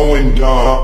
going down.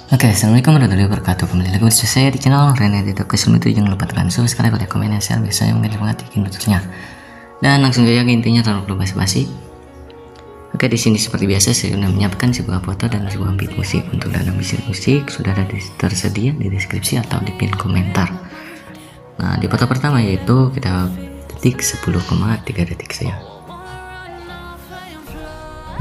Oke, assalamualaikum warahmatullahi wabarakatuh. Kembali lagi bersama saya di channel Rene Dedok. Sebelum itu jangan lupa tekan subscribe, like, komen, dan share biar saya menjadi semangat bikin videonya. Dan langsung saja ke intinya tanpa perlu basa-basi. Oke, di sini seperti biasa saya sudah menyiapkan sebuah foto dan sebuah beat musik. Untuk dalam beat musik sudah ada tersedia di deskripsi atau di pin komentar. Nah, di foto pertama yaitu kita detik 10,3 detik saja.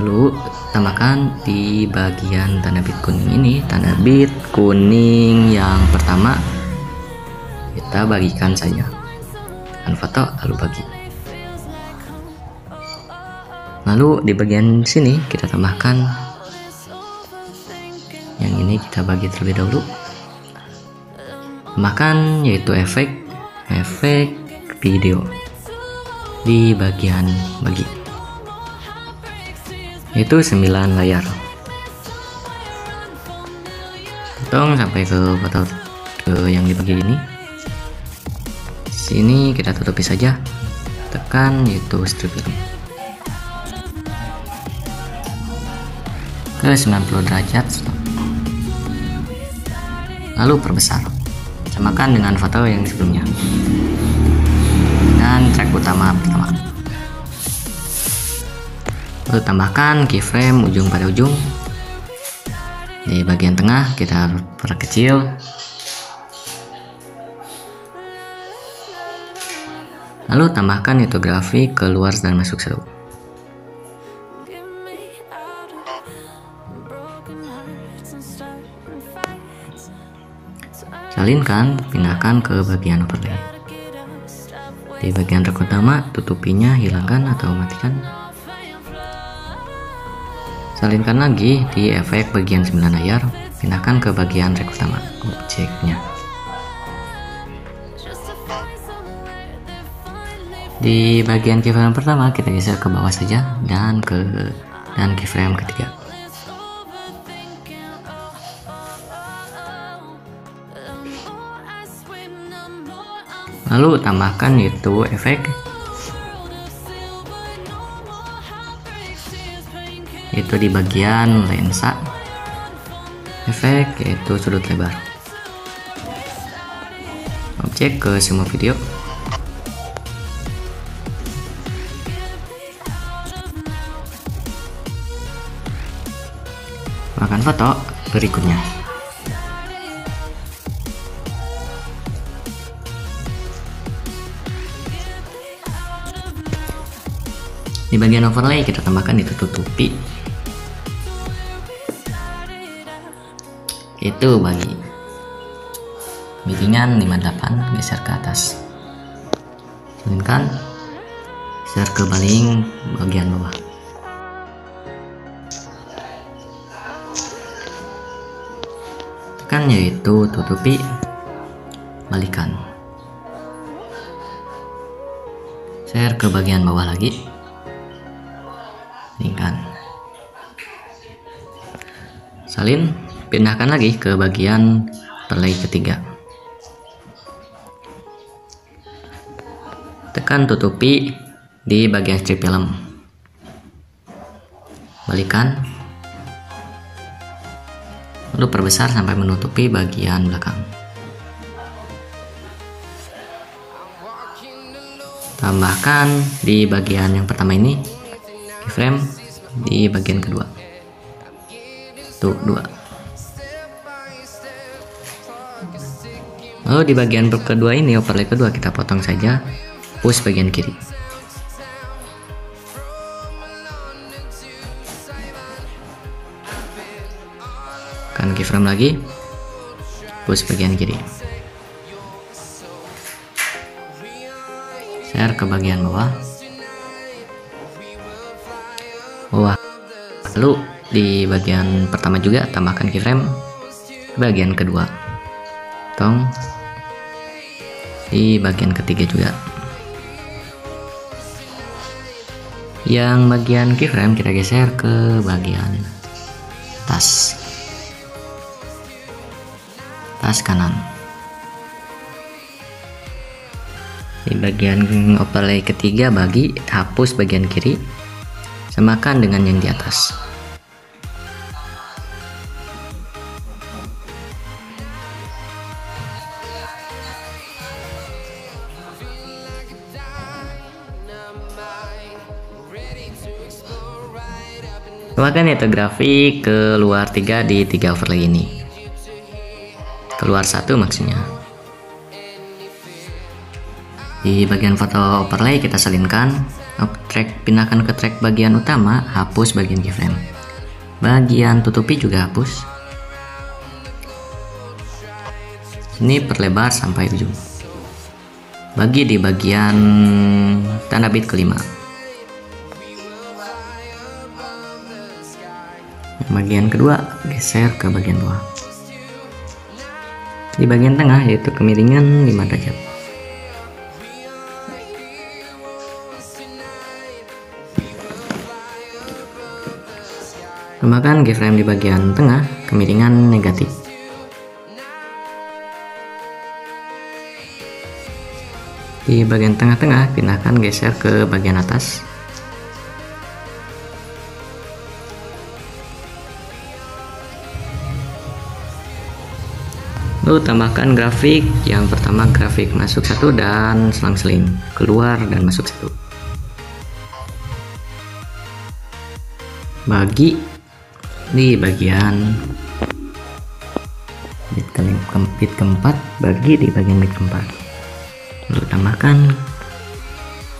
Lalu tambahkan di bagian tanda bit kuning ini, tanda bit kuning yang pertama kita bagikan saja dengan foto lalu bagi. Lalu di bagian sini kita tambahkan yang ini, kita bagi terlebih dahulu. Tambahkan yaitu efek video di bagian bagi, itu 9 layar. Potong sampai ke foto yang dibagi ini. Sini kita tutupi saja, tekan yaitu strip film ke 90 derajat, stop. Lalu perbesar, samakan dengan foto yang sebelumnya dan track utama pertama. Lalu tambahkan keyframe ujung pada ujung. Di bagian tengah kita perkecil. Lalu tambahkan itu grafik keluar dan masuk seru. Salinkan, pindahkan ke bagian overlay. Di bagian track utama tutupinya, hilangkan atau matikan. Salinkan lagi di efek bagian 9 layar, pindahkan ke bagian track utama objeknya. Di bagian keyframe pertama kita geser ke bawah saja dan keyframe ketiga. Lalu tambahkan itu efek, itu di bagian lensa, efek yaitu sudut lebar, objek ke semua video. Makan foto berikutnya. Di bagian overlay kita tambahkan itu tutupi, itu bagi bikingan 58, geser ke atas, salinkan, geser ke paling bagian bawah. Tekan yaitu tutupi, balikan, share ke bagian bawah lagi, salingkan, salin, pindahkan lagi ke bagian overlay ketiga. Tekan tutupi di bagian strip film, balikan, lalu perbesar sampai menutupi bagian belakang. Tambahkan di bagian yang pertama ini keyframe di bagian kedua, tuh 2. Lalu di bagian kedua ini, overlay kedua, kita potong saja, push bagian kiri. Kan keyframe lagi, push bagian kiri, share ke bagian bawah. Lalu di bagian pertama juga tambahkan keyframe bagian kedua, potong di bagian ketiga juga. Yang bagian keyframe kita geser ke bagian tas kanan. Di bagian overlay ketiga bagi, hapus bagian kiri, samakan dengan yang di atas. Tambahkan yaitu grafik keluar 3 di 3 overlay ini. Keluar 1 maksudnya. Di bagian foto overlay kita salinkan, pindahkan ke track bagian utama, hapus bagian keyframe. Bagian tutupi juga hapus. Ini perlebar sampai ujung. Bagi di bagian tanda bit kelima. Bagian kedua geser ke bagian bawah. Di bagian tengah yaitu kemiringan 5 derajat. Tambahkan keyframe di bagian tengah, kemiringan negatif. Di bagian tengah-tengah pindahkan geser ke bagian atas. Lalu tambahkan grafik. Yang pertama grafik masuk 1 dan selang-seling, keluar dan masuk 1. Bagi di bagian bit keempat, bagi di bagian bit keempat. Lalu tambahkan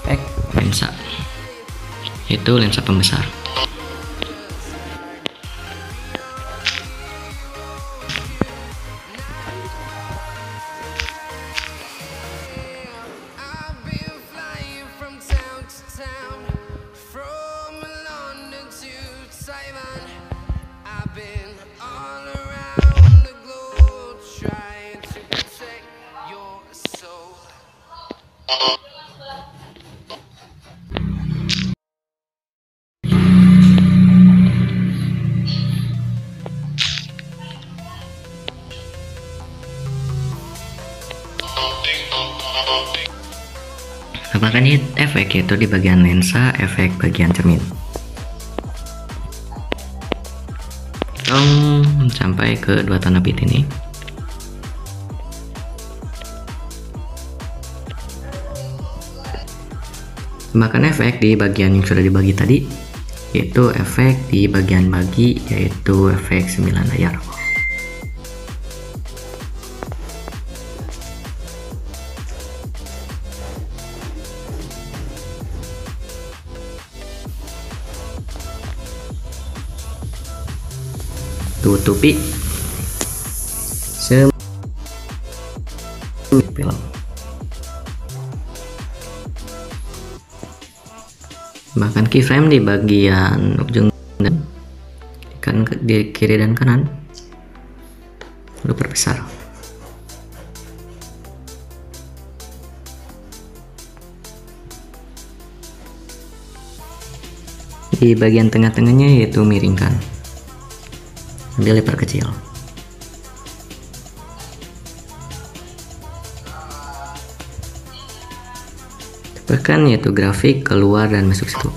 efek lensa, yaitu lensa pembesar. Tambahkan hit efek, yaitu di bagian lensa, efek bagian cermin. Sampai ke 2 tanda bit ini. Tambahkan efek di bagian yang sudah dibagi tadi, yaitu efek di bagian bagi, yaitu efek 9 layar. Tutupi film. Bahkan keyframe di bagian ujung dan di kiri dan kanan, lalu perbesar. Di bagian tengah-tengahnya yaitu miringkan, sambil diperkecil. Bahkan yaitu grafik keluar dan masuk 1.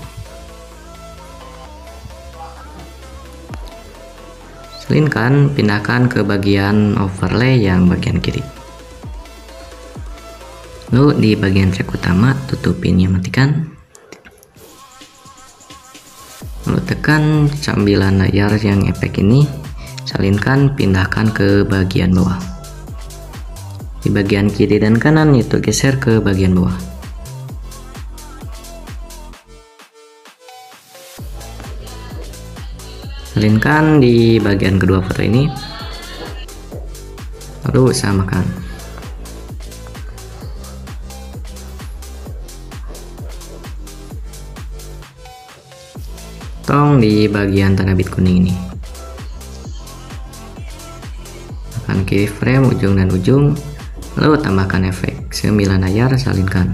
Selinkan, pindahkan ke bagian overlay yang bagian kiri. Lalu di bagian track utama, tutupinnya, matikan. Lalu tekan sambilan layar yang efek ini, salinkan, pindahkan ke bagian bawah. Di bagian kiri dan kanan itu geser ke bagian bawah. Salinkan di bagian kedua foto ini, lalu samakan. Potong di bagian tanda bit kuning ini. Tekan keyframe ujung dan ujung, lalu tambahkan efek 9 layar, salinkan.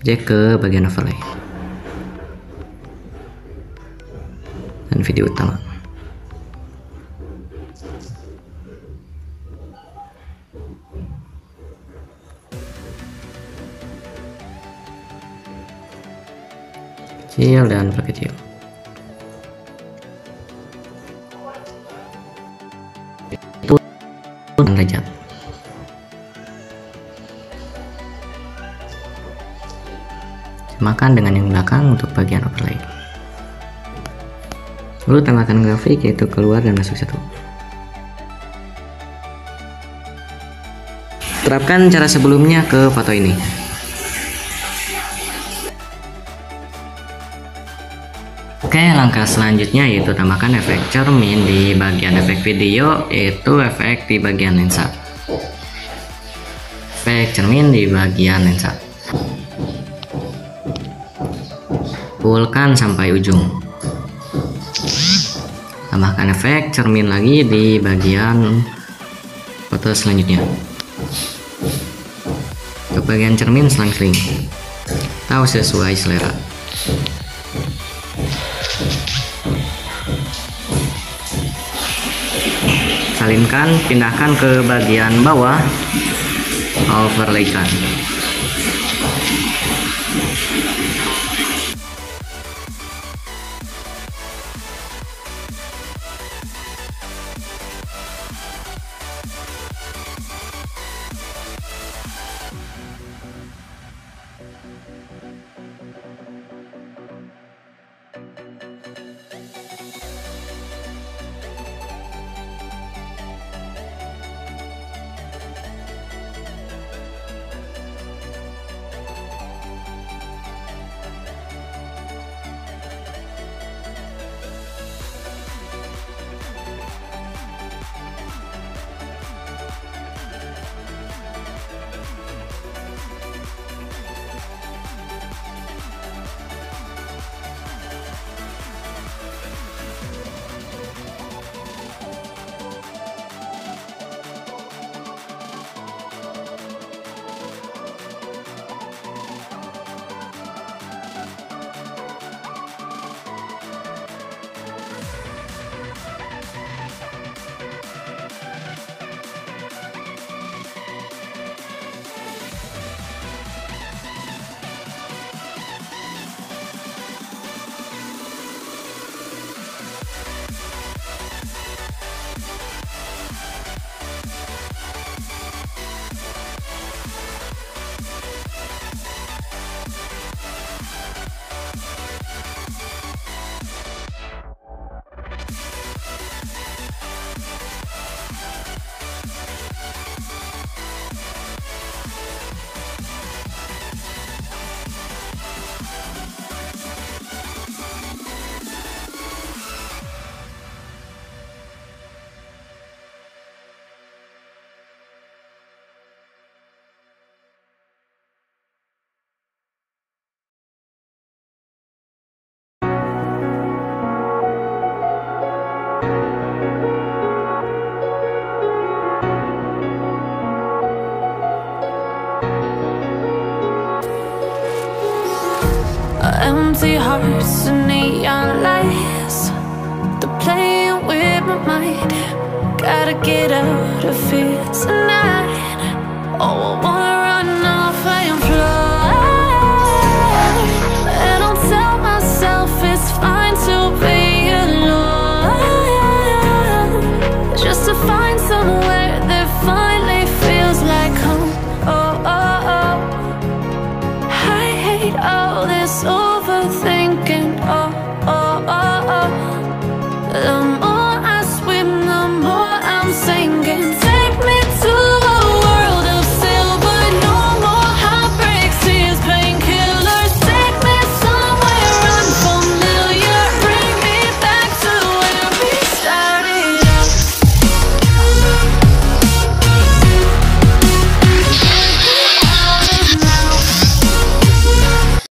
Objek ke bagian overlay dan video utama. kecil dan perkecil. Itu derajat. Samakan dengan yang belakang untuk bagian overlay. Lalu tambahkan grafik yaitu keluar dan masuk satu. Terapkan cara sebelumnya ke foto ini. Oke, langkah selanjutnya yaitu tambahkan efek cermin di bagian efek video, yaitu efek di bagian lensa. Efek cermin di bagian lensa. Pulkan sampai ujung. Tambahkan efek cermin lagi di bagian foto selanjutnya. Untuk bagian cermin selang-seling atau sesuai selera. Salinkan, pindahkan ke bagian bawah, overlaykan. Empty hearts and neon lights, they're playing with my mind. Gotta get out of here tonight. Oh, I want